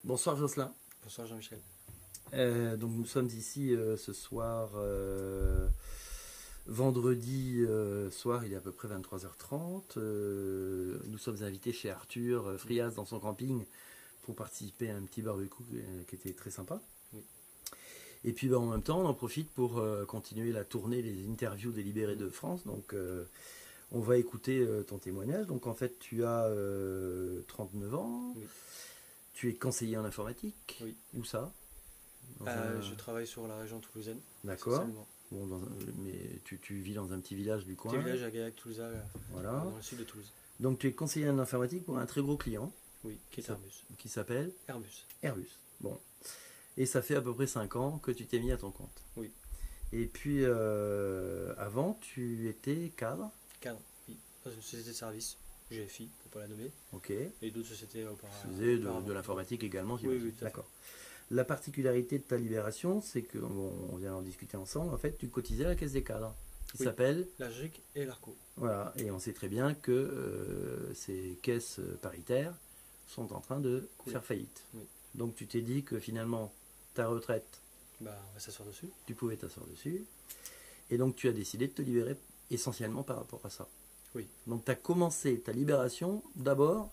Bonsoir Jocelyn. Bonsoir Jean-Michel. Donc nous sommes ici ce soir, vendredi soir, il est à peu près 23h30. Nous sommes invités chez Arthur Frias dans son camping pour participer à un petit barbecue qui était très sympa. Oui. Et puis en même temps, on en profite pour continuer la tournée des interviews des Libérés de France. Donc on va écouter ton témoignage. Donc en fait, tu as 39 ans. Oui. Tu es conseiller en informatique. Oui. Où ça? Je travaille sur la région toulousaine. D'accord. Bon, mais tu vis dans un petit village du coin. Petit village à Gaillac-Toulouse, Voilà. dans le sud de Toulouse. Donc tu es conseiller en informatique pour un très gros client. Oui, qui est Airbus. Qui s'appelle Airbus. Airbus. Bon. Et ça fait à peu près 5 ans que tu t'es mis à ton compte. Oui. Et puis avant, tu étais cadre. Cadre, oui. Dans une société de service, GFI, pour ne pas la nommer. Ok. Et d'autres sociétés Tu faisais de l'informatique également, oui, d'accord. La particularité de ta libération, c'est que, on vient d'en discuter ensemble, en fait, tu cotisais à la caisse des cadres, qui s'appelle la GIC et l'ARCO. Voilà, et on sait très bien que ces caisses paritaires sont en train de faire faillite. Oui. Donc tu t'es dit que finalement, ta retraite, on va s'asseoir dessus. Tu pouvais t'asseoir dessus. Et donc tu as décidé de te libérer essentiellement par rapport à ça. Oui. Donc tu as commencé ta libération d'abord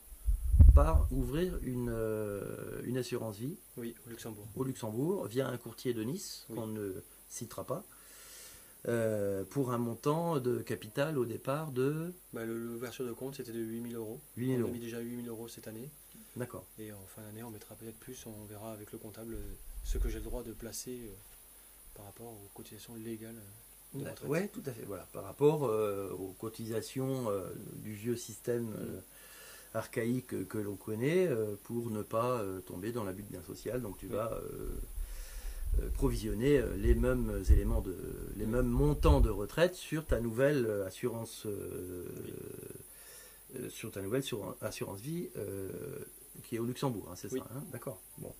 par ouvrir une assurance vie. Oui, au Luxembourg. Au Luxembourg, via un courtier de Nice, qu'on ne citera pas, pour un montant de capital au départ de... L'ouverture de compte, c'était de 8 000 euros. 8 000 on euros. a mis déjà 8 000 euros cette année. D'accord. Et en fin d'année, on mettra peut-être plus, on verra avec le comptable ce que j'ai le droit de placer par rapport aux cotisations légales de retraite. Oui, tout à fait. Voilà. Par rapport aux cotisations du vieux système archaïque que l'on connaît, pour ne pas tomber dans l'abus de bien social. Donc tu vas provisionner les mêmes éléments, les mêmes montants de retraite sur ta nouvelle assurance, sur ta nouvelle assurance vie qui est au Luxembourg, hein, c'est ça, hein, d'accord. Bon.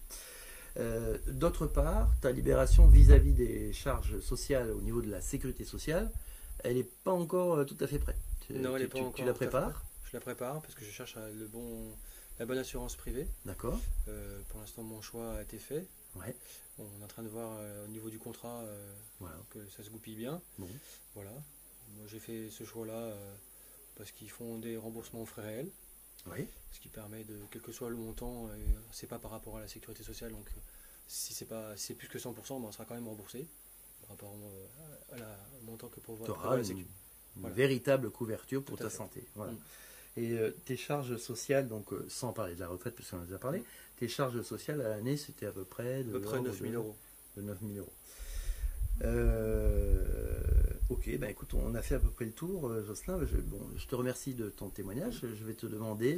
D'autre part, ta libération vis-à-vis des charges sociales au niveau de la sécurité sociale, elle n'est pas encore tout à fait prête. Non, elle n'est pas encore. Tu la prépares? Je la prépare parce que je cherche la bonne assurance privée. D'accord. Pour l'instant, mon choix a été fait. Ouais. On est en train de voir au niveau du contrat que ça se goupille bien. Bon. Voilà. Moi, j'ai fait ce choix-là parce qu'ils font des remboursements aux frais réels. Oui. Ce qui permet de, quel que soit le montant, c'est pas par rapport à la sécurité sociale, donc si c'est plus que 100%, on sera quand même remboursé par rapport au montant que pour voir la sécurité. Une véritable couverture pour ta santé. Voilà. Et tes charges sociales, donc sans parler de la retraite, puisqu'on en a déjà parlé, tes charges sociales à l'année, c'était à peu près de 9 000 euros. De 9 000 euros. Ok, ben écoute, on a fait à peu près le tour, Jocelyn. Je te remercie de ton témoignage. Je vais te demander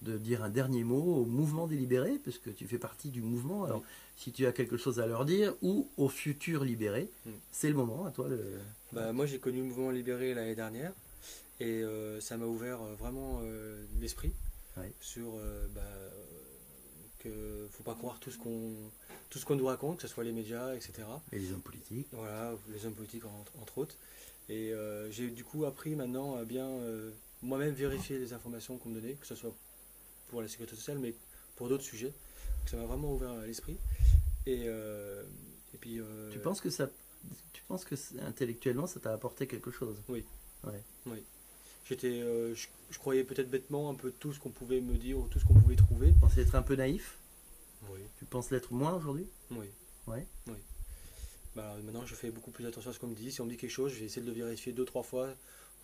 de dire un dernier mot au mouvement des libérés, puisque tu fais partie du mouvement. Alors, si tu as quelque chose à leur dire, ou aux futurs libérés, c'est le moment, à toi. Moi, j'ai connu le mouvement libéré l'année dernière, et ça m'a ouvert vraiment l'esprit sur que faut pas croire tout ce qu'on nous raconte, que ce soit les médias, etc. Et les hommes politiques. Voilà, les hommes politiques entre autres. Et j'ai du coup appris maintenant à bien moi-même vérifier les informations qu'on me donnait, que ce soit pour la sécurité sociale, mais pour d'autres sujets. Donc, ça m'a vraiment ouvert l'esprit. Et puis. Tu penses que intellectuellement, ça t'a apporté quelque chose? Oui. Ouais. Oui. Je croyais peut-être bêtement un peu tout ce qu'on pouvait me dire ou tout ce qu'on pouvait trouver. Tu pensais être un peu naïf? Oui. Tu penses l'être moins aujourd'hui? Oui. Ouais. Oui. Maintenant, je fais beaucoup plus attention à ce qu'on me dit. Si on me dit quelque chose, je vais essayer de le vérifier 2-3 fois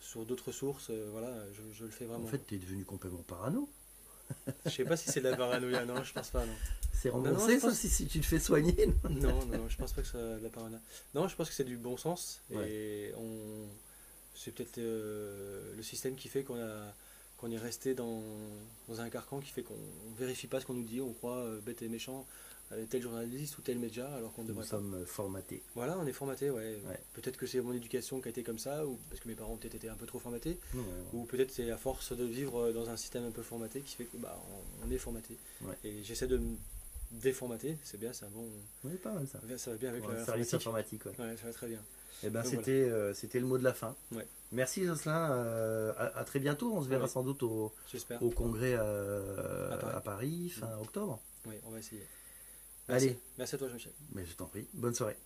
sur d'autres sources. Voilà, je le fais vraiment. En fait, tu es devenu complètement parano. Je sais pas si c'est de la paranoïa, non, je pense pas, non. C'est remboursé, ça, si tu te fais soigner? Non, je pense pas que c'est de la paranoïa. Non, je pense que c'est du bon sens. Et c'est peut-être le système qui fait qu'on est resté dans un carcan qui fait qu'on ne vérifie pas ce qu'on nous dit, on croit bête et méchant tel journaliste ou tel média alors qu'on devrait pas. Nous sommes formatés. Voilà, on est formaté, ouais. Peut-être que c'est mon éducation qui a été comme ça, ou parce que mes parents ont peut-être été un peu trop formatés, ou peut-être c'est à force de vivre dans un système un peu formaté qui fait que on est formaté. Et j'essaie de me déformater, c'est bien, c'est un bon. Oui, pas mal ça. Ça va bien avec le service informatique. Ouais, ça va très bien. Et c'était le mot de la fin. Ouais. Merci Jocelyn, à très bientôt. On se verra sans doute au congrès à Paris fin octobre. Oui, on va essayer. Merci. Allez, Merci à toi, Jean-Michel. mais je t'en prie. Bonne soirée.